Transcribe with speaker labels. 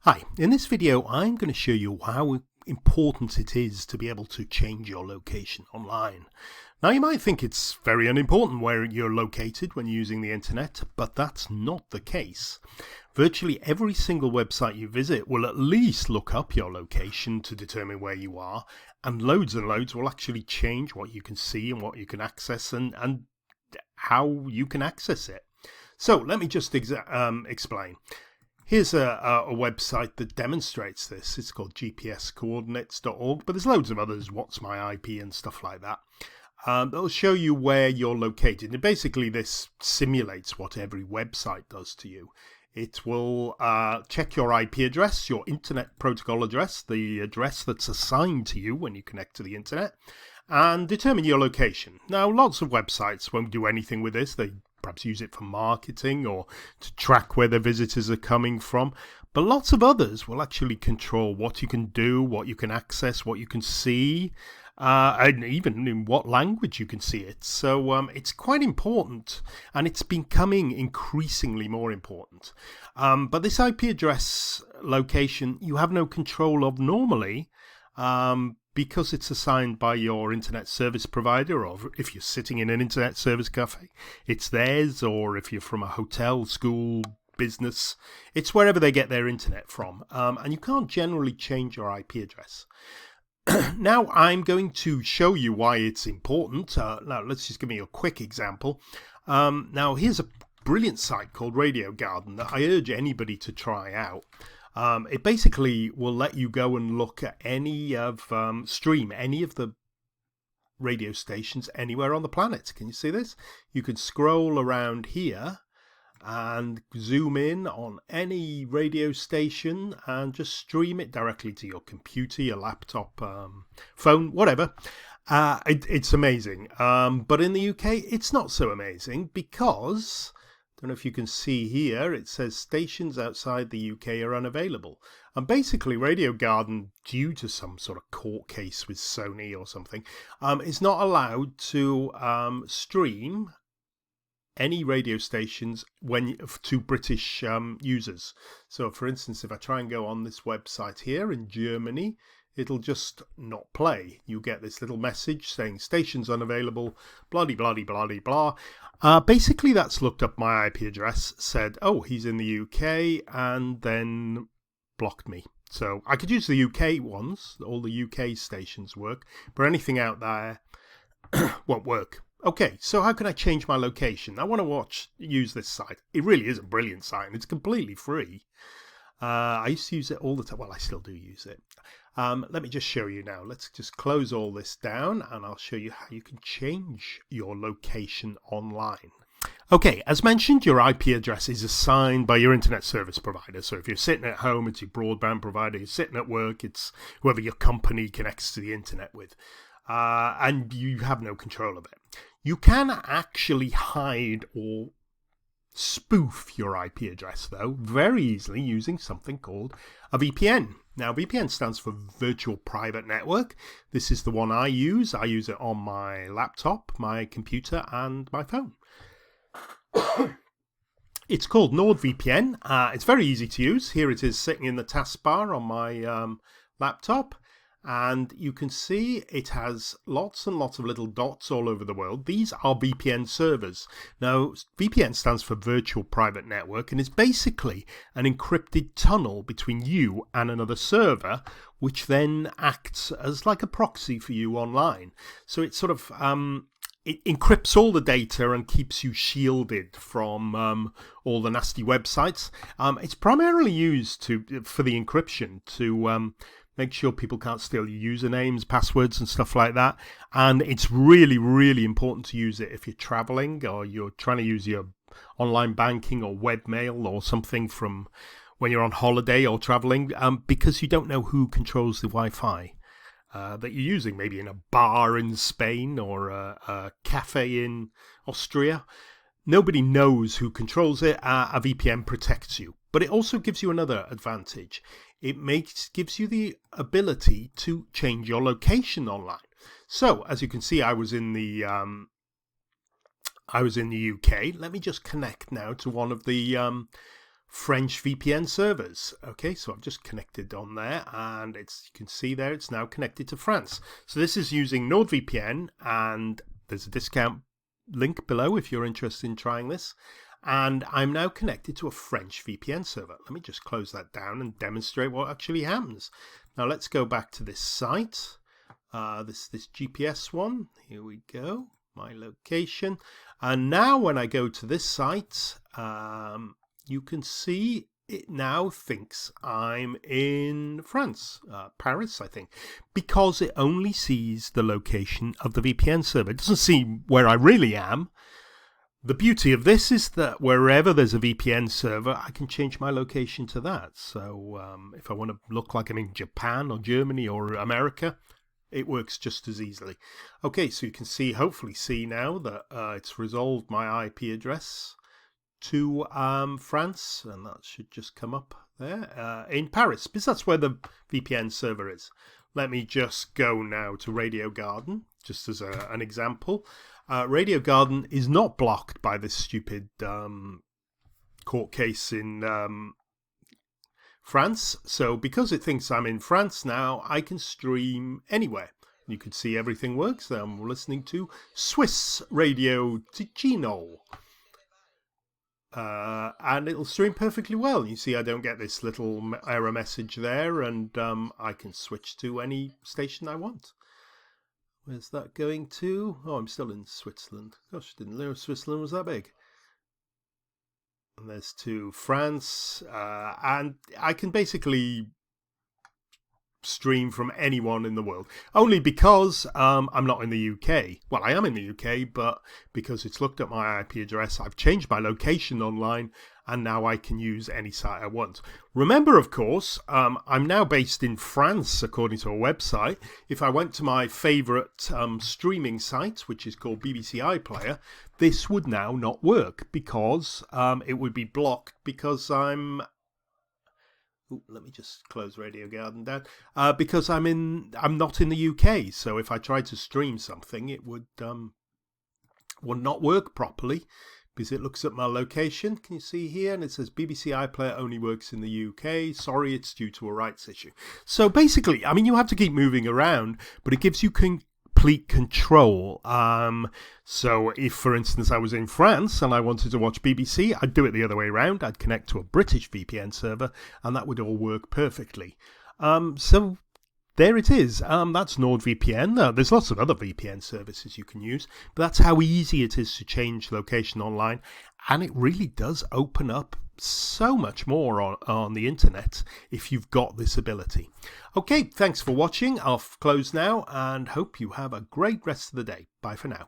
Speaker 1: Hi, in this video I'm going to show you how important it is to be able to change your location online. Now you might think it's very unimportant where you're located when using the internet, but that's not the case. Virtually every single website you visit will at least look up your location to determine where you are, and loads will actually change what you can see and what you can access and how you can access it. So let me just explain. Here's a website that demonstrates this. It's called gpscoordinates.org, but there's loads of others, What's My IP and stuff like that. That'll show you where you're located. And basically this simulates what every website does to you. It will check your IP address, your internet protocol address, the address that's assigned to you when you connect to the internet, and determine your location. Now, lots of websites won't do anything with this. They perhaps use it for marketing or to track where their visitors are coming from. But lots of others will actually control what you can do, what you can access, what you can see, and even in what language you can see it. So it's quite important, and it's becoming increasingly more important. But this IP address location you have no control of normally, because it's assigned by your internet service provider, or if you're sitting in an internet service cafe, it's theirs, or if you're from a hotel, school, business, it's wherever they get their internet from. And you can't generally change your IP address. Now I'm going to show you why it's important. Now let's just give me a quick example. Now here's a brilliant site called Radio Garden that I urge anybody to try out. It basically will let you go and look at stream any of the radio stations anywhere on the planet. Can you see this? You can scroll around here and zoom in on any radio station and just stream it directly to your computer, your laptop, phone, whatever. It's amazing. But in the UK, it's not so amazing because, I don't know if you can see here, it says stations outside the UK are unavailable. And basically Radio Garden, due to some sort of court case with Sony or something, is not allowed to stream any radio stations to British users. So for instance, if I try and go on this website here in Germany, it'll just not play. You get this little message saying stations unavailable, bloody blah. Basically that's looked up my IP address, said, oh, he's in the UK, and then blocked me. So I could use the UK ones, all the UK stations work, but anything out there won't work. Okay, so how can I change my location? I want to use this site. It really is a brilliant site, and it's completely free. I used to use it all the time. Well, I still do use it. Let me just show you now. Let's just close all this down, and I'll show you how you can change your location online. Okay, as mentioned, your IP address is assigned by your internet service provider. So if you're sitting at home, it's your broadband provider. You're sitting at work, it's whoever your company connects to the internet with. And you have no control of it. You can actually hide or spoof your IP address, though, very easily using something called a VPN. Now, VPN stands for Virtual Private Network. This is the one I use. I use it on my laptop, my computer, and my phone. It's called NordVPN. It's very easy to use. Here it is sitting in the taskbar on my laptop. And you can see it has lots and lots of little dots all over the world. These are VPN servers. Now, VPN stands for Virtual Private Network, and it's basically an encrypted tunnel between you and another server, which then acts as like a proxy for you online. So it sort of it encrypts all the data and keeps you shielded from all the nasty websites. It's primarily used for the encryption to make sure people can't steal your usernames, passwords, and stuff like that. And it's really, really important to use it if you're traveling or you're trying to use your online banking or webmail or something from when you're on holiday or traveling, because you don't know who controls the Wi-Fi that you're using, maybe in a bar in Spain or a cafe in Austria. Nobody knows who controls it. A VPN protects you. But it also gives you another advantage. It gives you the ability to change your location online. So, as you can see, I was in the UK. Let me just connect now to one of the French VPN servers. Okay, so I've just connected on there, and you can see there it's now connected to France. So this is using NordVPN, and there's a discount link below if you're interested in trying this. And I'm now connected to a French VPN server. Let me just close that down and demonstrate what actually happens. Now let's go back to this site, this GPS one. Here we go, my location. And now when I go to this site, you can see it now thinks I'm in France, Paris, I think, because it only sees the location of the VPN server. It doesn't see where I really am. The beauty of this is that wherever there's a VPN server, I can change my location to that. So if I want to look like I'm in Japan or Germany or America, it works just as easily. Okay, so you can hopefully see now that it's resolved my IP address to France, and that should just come up there in Paris, because that's where the VPN server is. Let me just go now to Radio Garden, just as an example. Radio Garden is not blocked by this stupid court case in France. So because it thinks I'm in France now, I can stream anywhere. You can see everything works there. I'm listening to Swiss Radio Ticino. And it'll stream perfectly well. You see I don't get this little error message there, and I can switch to any station I want. Where's that going to? Oh, I'm still in Switzerland. Gosh, didn't know Switzerland was that big. And there's to France, and I can basically stream from anyone in the world, only because I'm not in the UK. Well, I am in the UK, but because it's looked at my IP address, I've changed my location online, and now I can use any site I want. Remember, of course, I'm now based in France, according to a website. If I went to my favourite streaming site, which is called BBC iPlayer, this would now not work, because it would be blocked because I'm... Ooh, let me just close Radio Garden down. Because I'm not in the UK, so if I tried to stream something, it would not work properly because it looks at my location. Can you see here? And it says BBC iPlayer only works in the UK. Sorry, it's due to a rights issue. So basically, I mean, you have to keep moving around, but it gives you complete control. So if, for instance, I was in France and I wanted to watch BBC, I'd do it the other way around. I'd connect to a British VPN server, and that would all work perfectly. So there it is. That's NordVPN. There's lots of other VPN services you can use, but that's how easy it is to change location online, and it really does open up so much more on the internet if you've got this ability. Okay, thanks for watching. I'll close now and hope you have a great rest of the day. Bye for now.